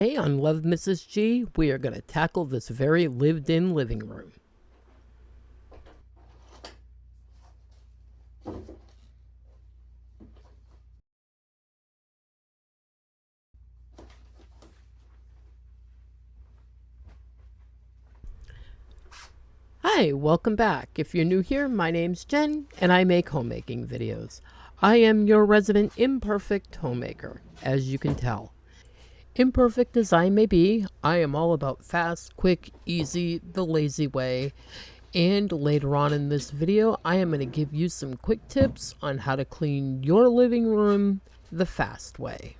Hey, on Love Mrs. G, we are going to tackle this very lived-in living room. Hi, welcome back. If you're new here, my name's Jen, and I make homemaking videos. I am your resident imperfect homemaker, as you can tell. Imperfect as I may be, I am all about fast, quick, easy, the lazy way. And later on in this video, I am going to give you some quick tips on how to clean your living room the fast way.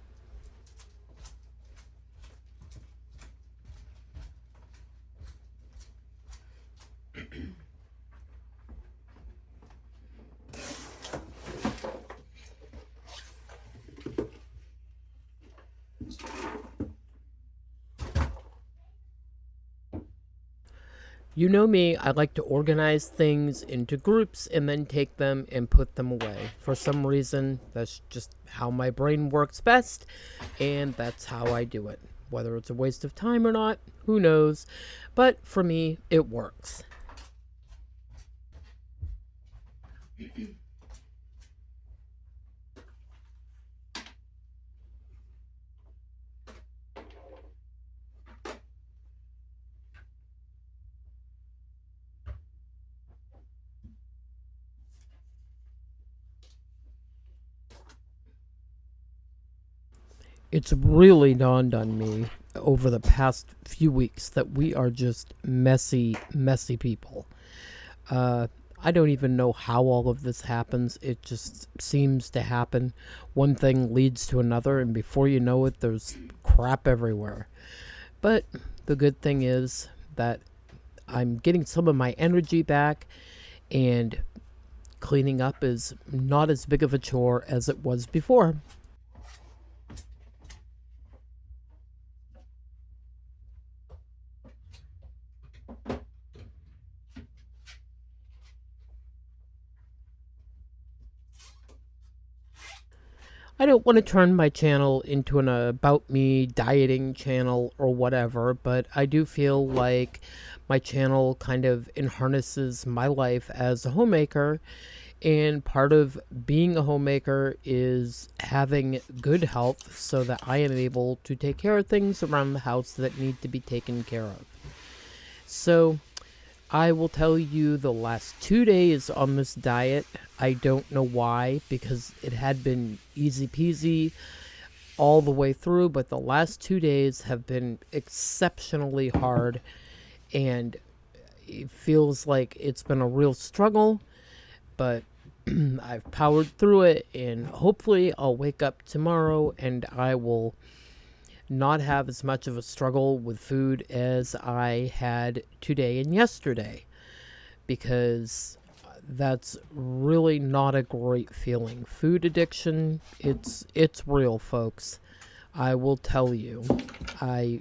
You know me, I like to organize things into groups and then take them and put them away. For some reason, that's just how my brain works best, and that's how I do it. Whether it's a waste of time or not, who knows? But for me, it works. It's really dawned on me over the past few weeks that we are just messy, messy people. I don't even know how all of this happens. It just seems to happen. One thing leads to another, and before you know it, there's crap everywhere. But the good thing is that I'm getting some of my energy back, and cleaning up is not as big of a chore as it was before. I don't want to turn my channel into an about me dieting channel or whatever, but I do feel like my channel kind of harnesses my life as a homemaker. And part of being a homemaker is having good health so that I am able to take care of things around the house that need to be taken care of. So I will tell you the last 2 days on this diet, I don't know why, because it had been easy peasy all the way through, but the last 2 days have been exceptionally hard, and it feels like it's been a real struggle, but I've powered through it, and hopefully I'll wake up tomorrow and I will not have as much of a struggle with food as I had today and yesterday, because that's really not a great feeling. Food addiction, it's real, folks. I will tell you. I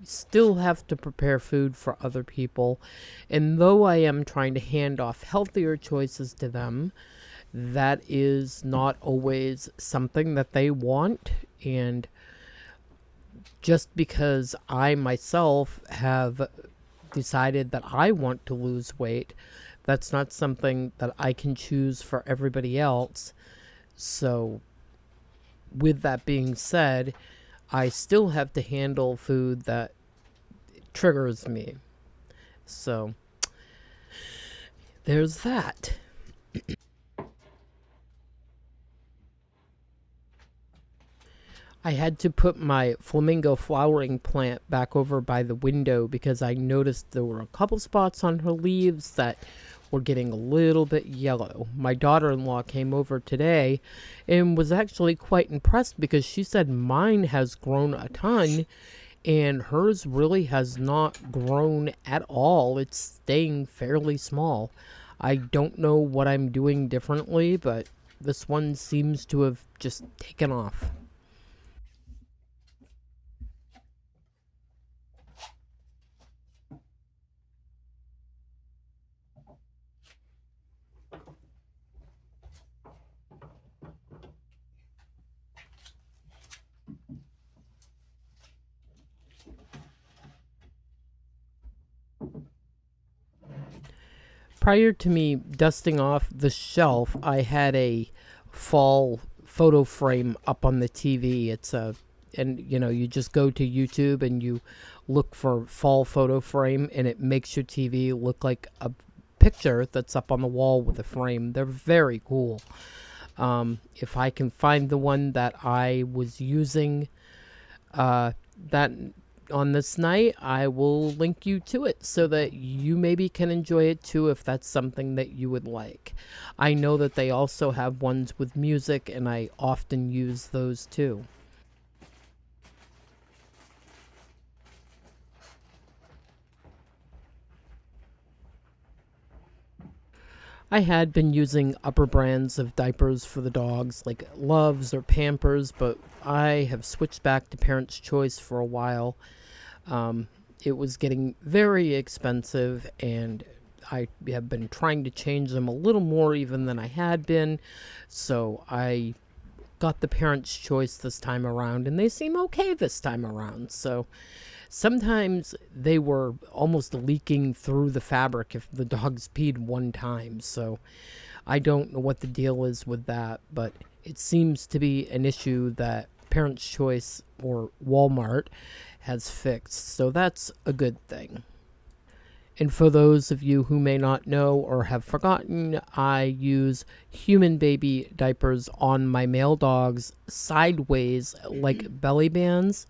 still have to prepare food for other people, and though I am trying to hand off healthier choices to them, that is not always something that they want. And just because I myself have decided that I want to lose weight, that's not something that I can choose for everybody else. So, with that being said, I still have to handle food that triggers me. So, there's that. I had to put my flamingo flowering plant back over by the window because I noticed there were a couple spots on her leaves that were getting a little bit yellow. My daughter-in-law came over today and was actually quite impressed because she said mine has grown a ton and hers really has not grown at all. It's staying fairly small. I don't know what I'm doing differently, but this one seems to have just taken off. Prior to me dusting off the shelf, I had a fall photo frame up on the TV. And you just go to YouTube and you look for fall photo frame, and it makes your TV look like a picture that's up on the wall with a frame. They're very cool. If I can find the one that I was using that on this night, I will link you to it so that you maybe can enjoy it too if that's something that you would like. I know that they also have ones with music, and I often use those too. I had been using upper brands of diapers for the dogs, like Loves or Pampers, but I have switched back to Parents' Choice for a while. It was getting very expensive, and I have been trying to change them a little more even than I had been. So I got the Parents' Choice this time around, and they seem okay this time around. So sometimes they were almost leaking through the fabric if the dogs peed one time. So I don't know what the deal is with that, but it seems to be an issue that Parents' Choice or Walmart has fixed. So that's a good thing. And for those of you who may not know or have forgotten, I use human baby diapers on my male dogs sideways like belly bands.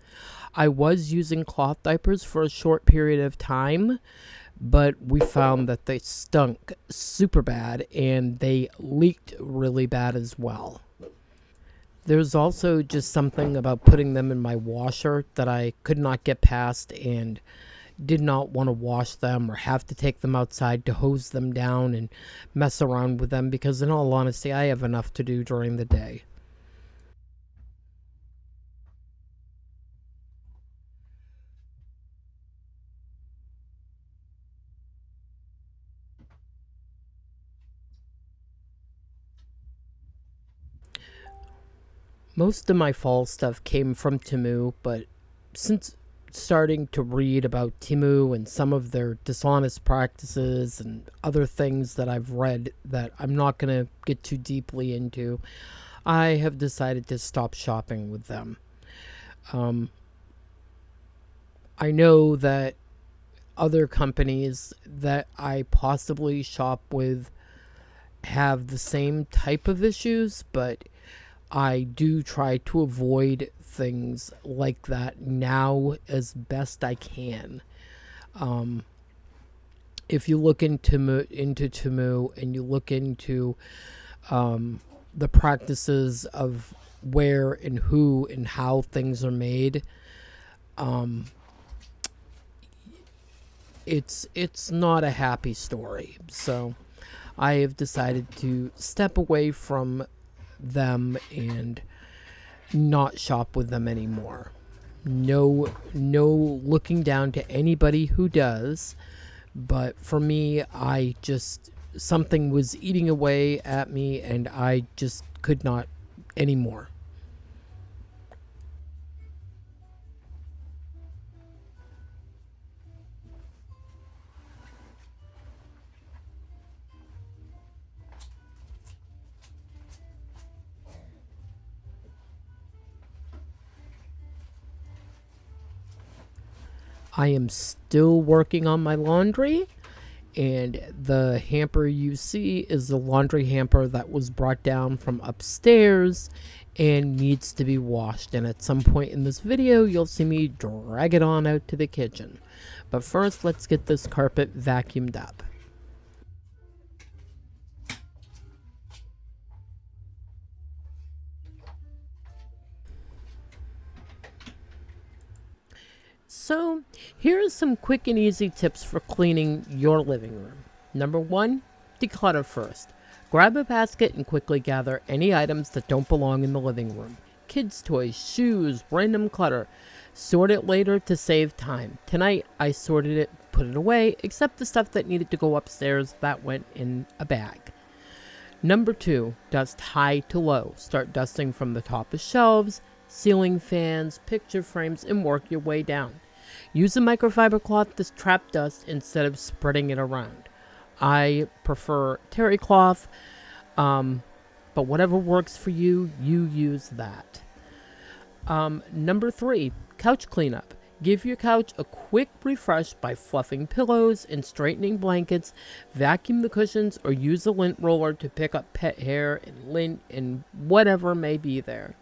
I was using cloth diapers for a short period of time, but we found that they stunk super bad and they leaked really bad as well. There's also just something about putting them in my washer that I could not get past, and did not want to wash them or have to take them outside to hose them down and mess around with them, because in all honesty, I have enough to do during the day. Most of my fall stuff came from Temu, but since starting to read about Temu and some of their dishonest practices and other things that I've read that I'm not going to get too deeply into, I have decided to stop shopping with them. Um, I know that other companies that I possibly shop with have the same type of issues, but I do try to avoid things like that now as best I can. Um, if you look into Temu and you look into the practices of where and who and how things are made, um, it's not a happy story. So I have decided to step away from them and not shop with them anymore. No looking down to anybody who does, but for me, I just, something was eating away at me and I just could not anymore. I am still working on my laundry, and the hamper you see is the laundry hamper that was brought down from upstairs and needs to be washed. And at some point in this video, you'll see me drag it on out to the kitchen. But first, let's get this carpet vacuumed up. So, here are some quick and easy tips for cleaning your living room. Number one, declutter first. Grab a basket and quickly gather any items that don't belong in the living room. Kids' toys, shoes, random clutter. Sort it later to save time. Tonight, I sorted it, put it away, except the stuff that needed to go upstairs that went in a bag. Number two, dust high to low. Start dusting from the top of shelves, ceiling fans, picture frames, and work your way down. Use a microfiber cloth to trap dust instead of spreading it around. I prefer terry cloth, but whatever works for you, you use that. Number 3, couch cleanup. Give your couch a quick refresh by fluffing pillows and straightening blankets, vacuum the cushions, or use a lint roller to pick up pet hair and lint and whatever may be there.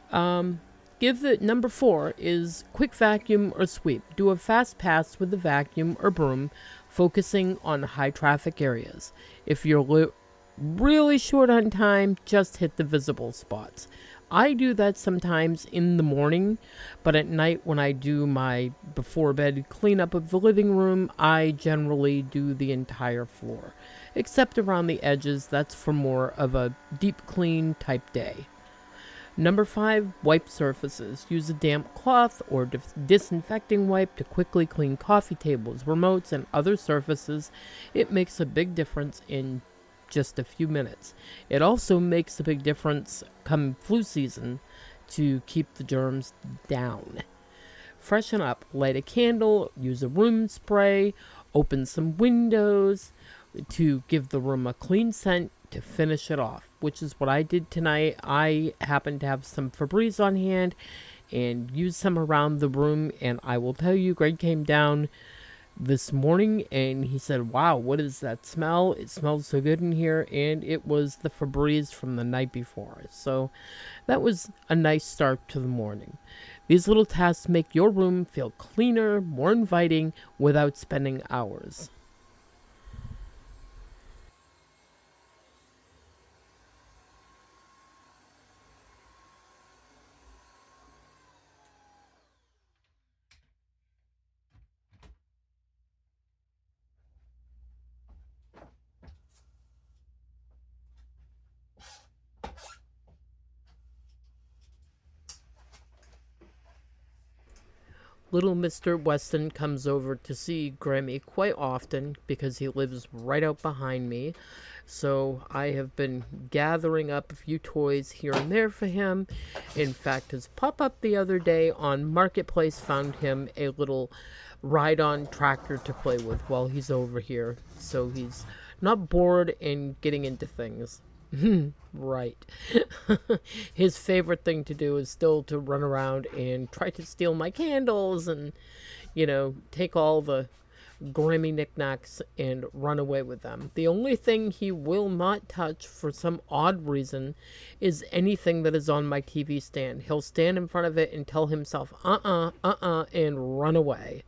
Number 4 is quick vacuum or sweep. Do a fast pass with the vacuum or broom, focusing on high traffic areas. If you're really short on time, just hit the visible spots. I do that sometimes in the morning, but at night when I do my before bed cleanup of the living room, I generally do the entire floor. Except around the edges, that's for more of a deep clean type day. Number 5, wipe surfaces. Use a damp cloth or disinfecting wipe to quickly clean coffee tables, remotes, and other surfaces. It makes a big difference in just a few minutes. It also makes a big difference come flu season to keep the germs down. Freshen up. Light a candle, use a room spray, open some windows to give the room a clean scent to finish it off, which is what I did tonight. I happened to have some Febreze on hand and used some around the room, and I will tell you, Greg came down this morning and he said, "Wow, what is that smell? It smells so good in here." And it was the Febreze from the night before. So that was a nice start to the morning. These little tasks make your room feel cleaner, more inviting without spending hours. Little Mr. Weston comes over to see Grammy quite often because he lives right out behind me. So I have been gathering up a few toys here and there for him. In fact, his pop-up the other day on Marketplace found him a little ride-on tractor to play with while he's over here. So he's not bored and getting into things. Right. His favorite thing to do is still to run around and try to steal my candles and, take all the Grammy knickknacks and run away with them. The only thing he will not touch for some odd reason is anything that is on my TV stand. He'll stand in front of it and tell himself, and run away.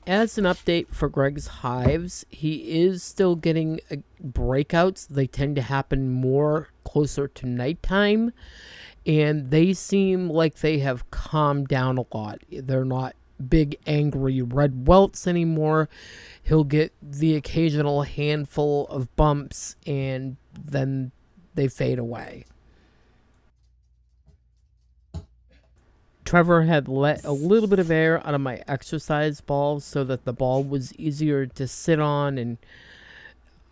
As an update for Greg's hives, he is still getting breakouts. They tend to happen more closer to nighttime, and they seem like they have calmed down a lot. They're not big, angry red welts anymore. He'll get the occasional handful of bumps, and then they fade away. Trevor had let a little bit of air out of my exercise ball so that the ball was easier to sit on, and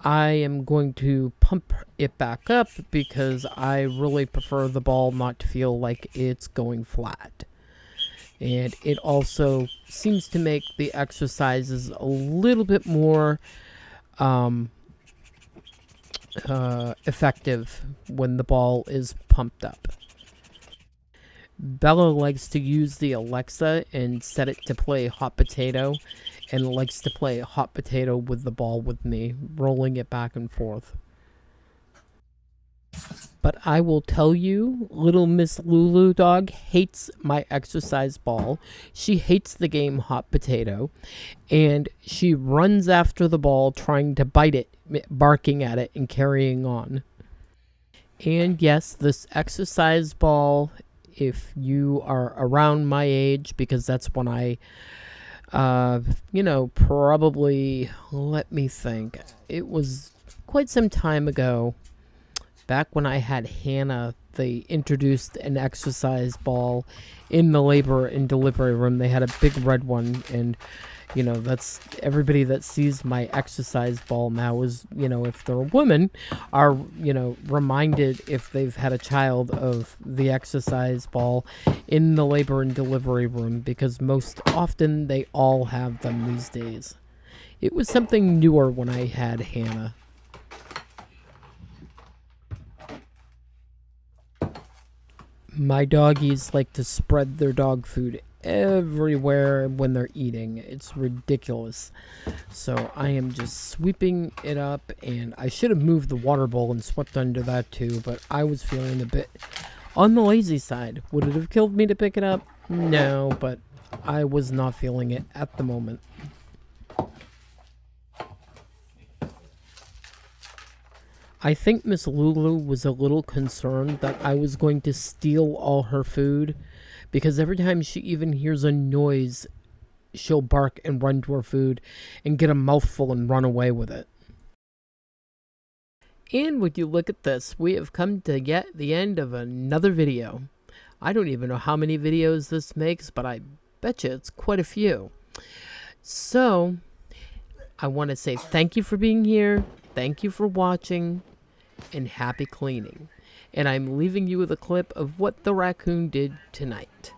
I am going to pump it back up because I really prefer the ball not to feel like it's going flat. And it also seems to make the exercises a little bit more effective when the ball is pumped up. Bella likes to use the Alexa and set it to play hot potato, and likes to play hot potato with the ball with me, rolling it back and forth. But I will tell you, little Miss Lulu dog hates my exercise ball. She hates the game hot potato, and she runs after the ball trying to bite it, barking at it and carrying on. And yes, this exercise ball, if you are around my age, because that's when I, probably, let me think. It was quite some time ago, back when I had Hannah, they introduced an exercise ball in the labor and delivery room. They had a big red one, and That's everybody that sees my exercise ball now is, if they're a woman, are, reminded if they've had a child of the exercise ball in the labor and delivery room, because most often they all have them these days. It was something newer when I had Hannah. My doggies like to spread their dog food everywhere when they're eating. It's ridiculous. So I am just sweeping it up, and I should have moved the water bowl and swept under that too, but I was feeling a bit on the lazy side. Would it have killed me to pick it up? No, but I was not feeling it at the moment. I think Miss Lulu was a little concerned that I was going to steal all her food, because every time she even hears a noise, she'll bark and run to her food and get a mouthful and run away with it. And would you look at this, we have come to yet the end of another video. I don't even know how many videos this makes, but I bet you it's quite a few. So, I want to say thank you for being here, thank you for watching, and happy cleaning. And I'm leaving you with a clip of what the raccoon did tonight.